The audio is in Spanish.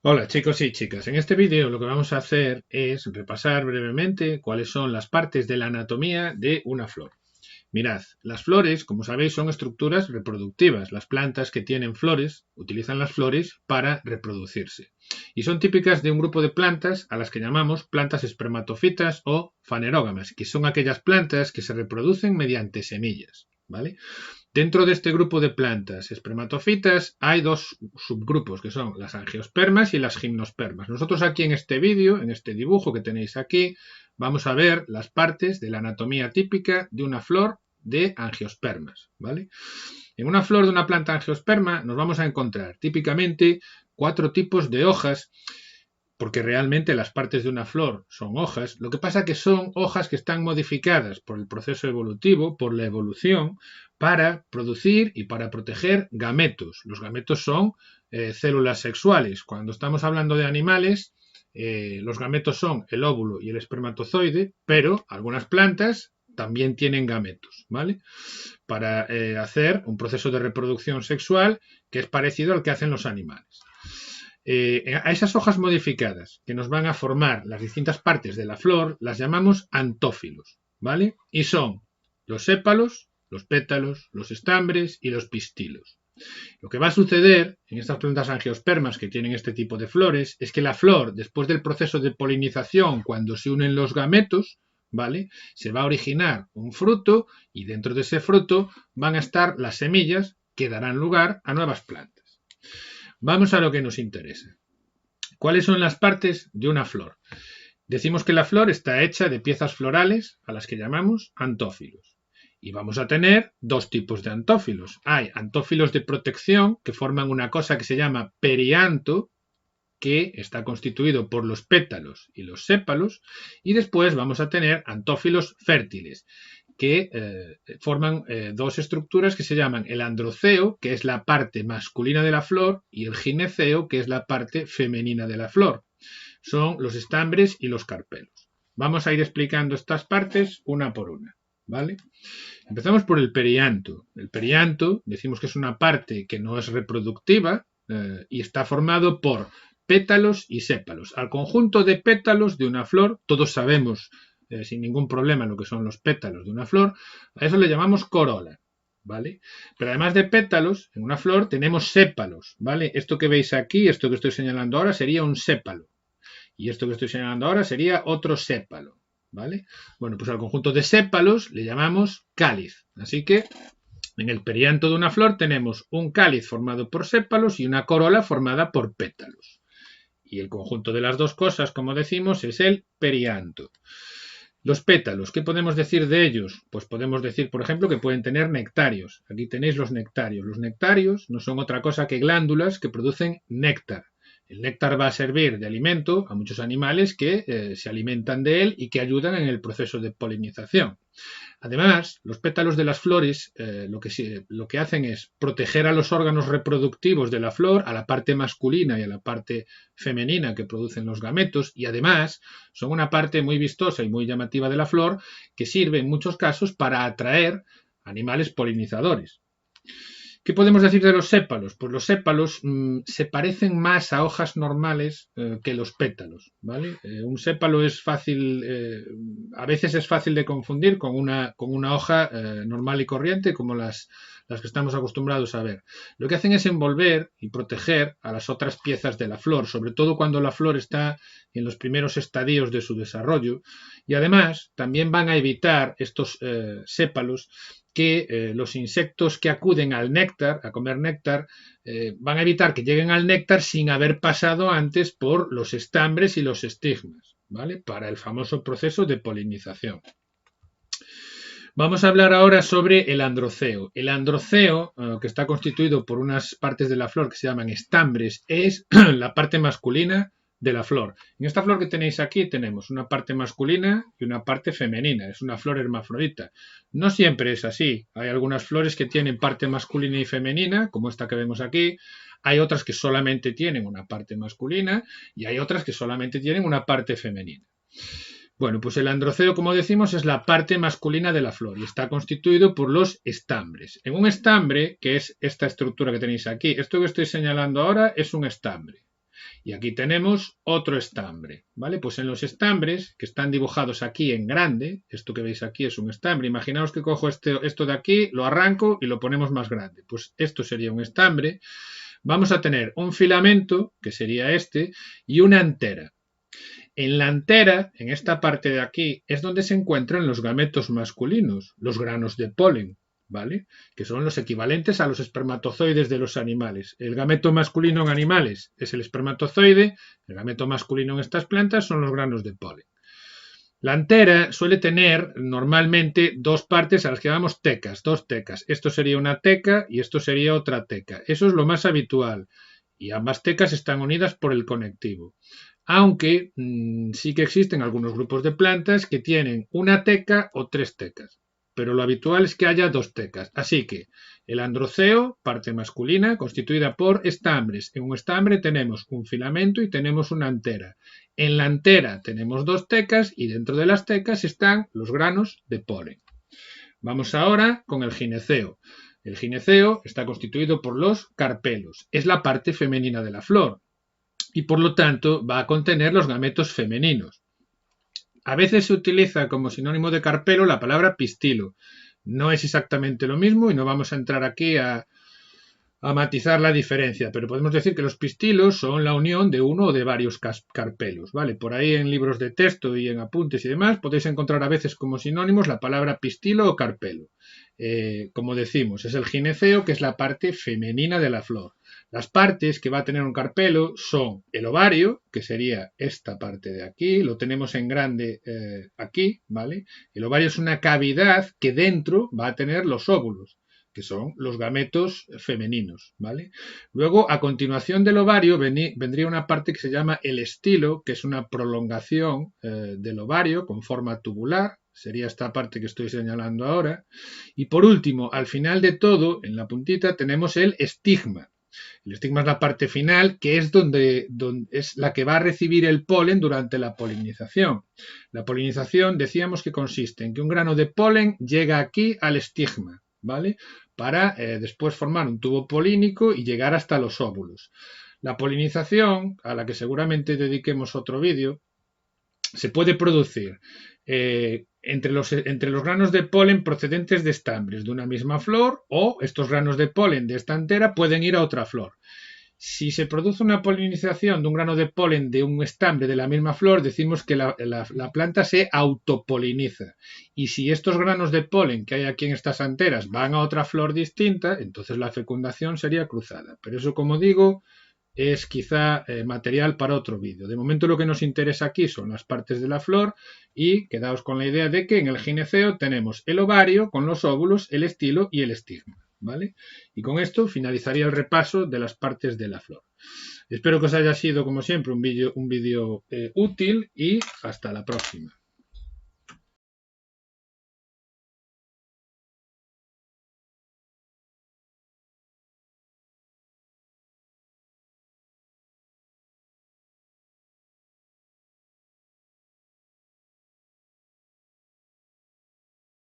Hola chicos y chicas, en este vídeo lo que vamos a hacer es repasar brevemente cuáles son las partes de la anatomía de una flor. Mirad, las flores, como sabéis, son estructuras reproductivas. Las plantas que tienen flores utilizan las flores para reproducirse. Y son típicas de un grupo de plantas a las que llamamos plantas espermatofitas o fanerógamas, que son aquellas plantas que se reproducen mediante semillas, ¿vale? Dentro de este grupo de plantas espermatofitas hay dos subgrupos que son las angiospermas y las gimnospermas. Nosotros aquí en este vídeo, en este dibujo que tenéis aquí, vamos a ver las partes de la anatomía típica de una flor de angiospermas, ¿vale? En una flor de una planta angiosperma nos vamos a encontrar típicamente 4 tipos de hojas, porque realmente las partes de una flor son hojas. Lo que pasa es que son hojas que están modificadas por el proceso evolutivo, por la evolución, para producir y para proteger gametos. Los gametos son células sexuales. Cuando estamos hablando de animales, los gametos son el óvulo y el espermatozoide, pero algunas plantas también tienen gametos, ¿vale? Para hacer un proceso de reproducción sexual que es parecido al que hacen los animales. A esas hojas modificadas que nos van a formar las distintas partes de la flor las llamamos antófilos, ¿vale? Y son los sépalos, los pétalos, los estambres y los pistilos. Lo que va a suceder en estas plantas angiospermas que tienen este tipo de flores es que la flor, después del proceso de polinización, cuando se unen los gametos, ¿vale? Se va a originar un fruto y dentro de ese fruto van a estar las semillas que darán lugar a nuevas plantas. Vamos a lo que nos interesa. ¿Cuáles son las partes de una flor? Decimos que la flor está hecha de piezas florales a las que llamamos antófilos. Y vamos a tener dos tipos de antófilos. Hay antófilos de protección que forman una cosa que se llama perianto, que está constituido por los pétalos y los sépalos, y después vamos a tener antófilos fértiles, que forman dos estructuras que se llaman el androceo, que es la parte masculina de la flor, y el gineceo, que es la parte femenina de la flor. Son los estambres y los carpelos. Vamos a ir explicando estas partes una por una, ¿vale? Empezamos por el perianto. El perianto, decimos que es una parte que no es reproductiva y está formado por pétalos y sépalos. Al conjunto de pétalos de una flor, todos sabemos sin ningún problema lo que son los pétalos de una flor, a eso le llamamos corola, ¿vale? Pero además de pétalos, en una flor tenemos sépalos, ¿vale? Esto que veis aquí, esto que estoy señalando ahora, sería un sépalo. Y esto que estoy señalando ahora sería otro sépalo, ¿vale? Bueno, pues al conjunto de sépalos le llamamos cáliz. Así que en el perianto de una flor tenemos un cáliz formado por sépalos y una corola formada por pétalos. Y el conjunto de las dos cosas, como decimos, es el perianto. Los pétalos, ¿qué podemos decir de ellos? Pues podemos decir, por ejemplo, que pueden tener nectarios. Aquí tenéis los nectarios. Los nectarios no son otra cosa que glándulas que producen néctar. El néctar va a servir de alimento a muchos animales que se alimentan de él y que ayudan en el proceso de polinización. Además, los pétalos de las flores lo que hacen es proteger a los órganos reproductivos de la flor, a la parte masculina y a la parte femenina que producen los gametos, y además son una parte muy vistosa y muy llamativa de la flor que sirve en muchos casos para atraer animales polinizadores. ¿Qué podemos decir de los sépalos? Pues los sépalos se parecen más a hojas normales que los pétalos, ¿vale? Un sépalo es fácil, a veces es fácil de confundir con una hoja normal y corriente como las que estamos acostumbrados a ver. Lo que hacen es envolver y proteger a las otras piezas de la flor, sobre todo cuando la flor está en los primeros estadios de su desarrollo, y además también van a evitar estos sépalos que los insectos que acuden al néctar, a comer néctar, van a evitar que lleguen al néctar sin haber pasado antes por los estambres y los estigmas, ¿vale? Para el famoso proceso de polinización. Vamos a hablar ahora sobre el androceo. El androceo, que está constituido por unas partes de la flor que se llaman estambres, es la parte masculina de la flor. En esta flor que tenéis aquí tenemos una parte masculina y una parte femenina. Es una flor hermafrodita. No siempre es así. Hay algunas flores que tienen parte masculina y femenina, como esta que vemos aquí. Hay otras que solamente tienen una parte masculina y hay otras que solamente tienen una parte femenina. Bueno, pues el androceo, como decimos, es la parte masculina de la flor y está constituido por los estambres. En un estambre, que es esta estructura que tenéis aquí, esto que estoy señalando ahora es un estambre. Y aquí tenemos otro estambre, ¿vale? Pues en los estambres, que están dibujados aquí en grande, esto que veis aquí es un estambre. Imaginaos que cojo esto de aquí, lo arranco y lo ponemos más grande. Pues esto sería un estambre. Vamos a tener un filamento, que sería este, y una antera. En la antera, en esta parte de aquí, es donde se encuentran los gametos masculinos, los granos de polen, ¿vale? Que son los equivalentes a los espermatozoides de los animales. El gameto masculino en animales es el espermatozoide, el gameto masculino en estas plantas son los granos de polen. La antera suele tener normalmente dos partes a las que llamamos tecas, dos tecas. Esto sería una teca y esto sería otra teca. Eso es lo más habitual y ambas tecas están unidas por el conectivo. Aunque sí que existen algunos grupos de plantas que tienen una teca o tres tecas, pero lo habitual es que haya dos tecas. Así que el androceo, parte masculina, constituida por estambres. En un estambre tenemos un filamento y tenemos una antera. En la antera tenemos dos tecas y dentro de las tecas están los granos de polen. Vamos ahora con el gineceo. El gineceo está constituido por los carpelos. Es la parte femenina de la flor y por lo tanto va a contener los gametos femeninos. A veces se utiliza como sinónimo de carpelo la palabra pistilo. No es exactamente lo mismo y no vamos a entrar aquí a matizar la diferencia, pero podemos decir que los pistilos son la unión de uno o de varios carpelos, ¿vale? Por ahí en libros de texto y en apuntes y demás podéis encontrar a veces como sinónimos la palabra pistilo o carpelo. Como decimos, es el gineceo, que es la parte femenina de la flor. Las partes que va a tener un carpelo son el ovario, que sería esta parte de aquí, lo tenemos en grande aquí, ¿vale? El ovario es una cavidad que dentro va a tener los óvulos, que son los gametos femeninos, ¿vale? Luego, a continuación del ovario, vendría una parte que se llama el estilo, que es una prolongación del ovario con forma tubular, sería esta parte que estoy señalando ahora. Y por último, al final de todo, en la puntita, tenemos el estigma. El estigma es la parte final, que es donde es la que va a recibir el polen durante la polinización. La polinización decíamos que consiste en que un grano de polen llega aquí al estigma, ¿vale? Para después formar un tubo polínico y llegar hasta los óvulos. La polinización, a la que seguramente dediquemos otro vídeo, se puede producir entre los granos de polen procedentes de estambres de una misma flor, o estos granos de polen de esta antera pueden ir a otra flor. Si se produce una polinización de un grano de polen de un estambre de la misma flor, decimos que la planta se autopoliniza. Y si estos granos de polen que hay aquí en estas anteras van a otra flor distinta, entonces la fecundación sería cruzada. Pero eso, como digo, es quizá material para otro vídeo. De momento lo que nos interesa aquí son las partes de la flor y quedaos con la idea de que en el gineceo tenemos el ovario con los óvulos, el estilo y el estigma, ¿vale? Y con esto finalizaría el repaso de las partes de la flor. Espero que os haya sido, como siempre, un vídeo útil y hasta la próxima.